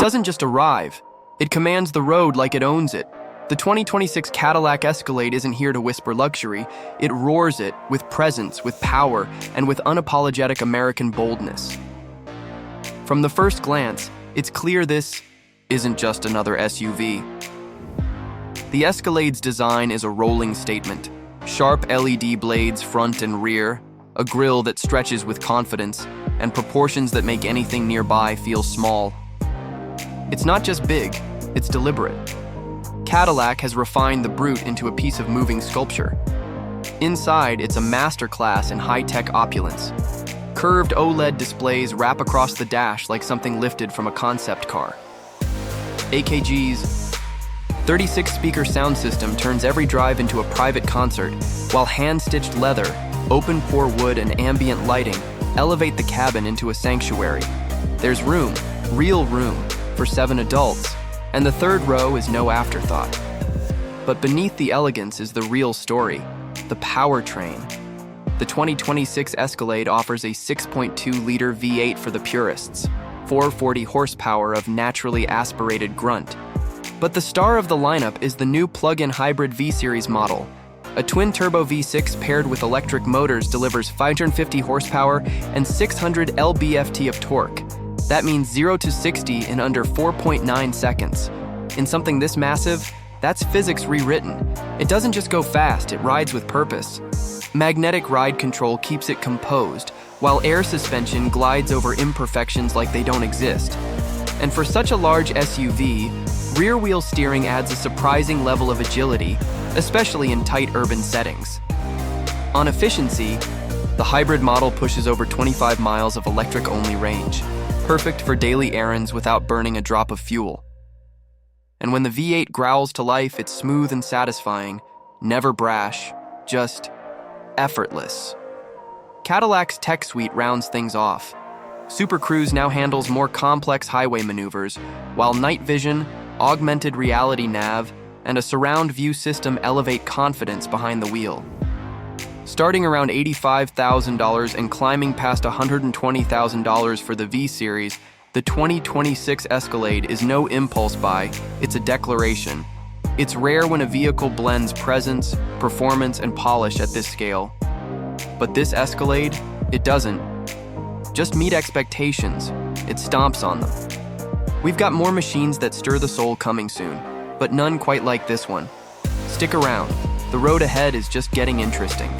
doesn't just arrive, it commands the road like it owns it. The 2026 Cadillac Escalade isn't here to whisper luxury, it roars it with presence, with power, and with unapologetic American boldness. From the first glance, it's clear this isn't just another SUV. The Escalade's design is a rolling statement. Sharp LED blades front and rear, a grille that stretches with confidence, and proportions that make anything nearby feel small. It's not just big, it's deliberate. Cadillac has refined the brute into a piece of moving sculpture. Inside, it's a masterclass in high-tech opulence. Curved OLED displays wrap across the dash like something lifted from a concept car. AKG's 36-speaker sound system turns every drive into a private concert, while hand-stitched leather, open-pore wood, and ambient lighting elevate the cabin into a sanctuary. There's room, real room, for 7 adults, and the third row is no afterthought. But beneath the elegance is the real story, the powertrain. The 2026 Escalade offers a 6.2-liter V8 for the purists, 440 horsepower of naturally aspirated grunt. But the star of the lineup is the new plug-in hybrid V-Series model. A twin-turbo V6 paired with electric motors delivers 550 horsepower and 600 lb-ft of torque. That means 0 to 60 in under 4.9 seconds. In something this massive, that's physics rewritten. It doesn't just go fast, it rides with purpose. Magnetic ride control keeps it composed, while air suspension glides over imperfections like they don't exist. And for such a large SUV, rear-wheel steering adds a surprising level of agility, especially in tight urban settings. On efficiency, the hybrid model pushes over 25 miles of electric-only range, perfect for daily errands without burning a drop of fuel. And when the V8 growls to life, it's smooth and satisfying, never brash, just effortless. Cadillac's tech suite rounds things off. Super Cruise now handles more complex highway maneuvers, while night vision, augmented reality nav, and a surround view system elevate confidence behind the wheel. Starting around $85,000 and climbing past $120,000 for the V-Series, the 2026 Escalade is no impulse buy, it's a declaration. It's rare when a vehicle blends presence, performance, and polish at this scale. But this Escalade, it doesn't just meet expectations, it stomps on them. We've got more machines that stir the soul coming soon, but none quite like this one. Stick around, the road ahead is just getting interesting.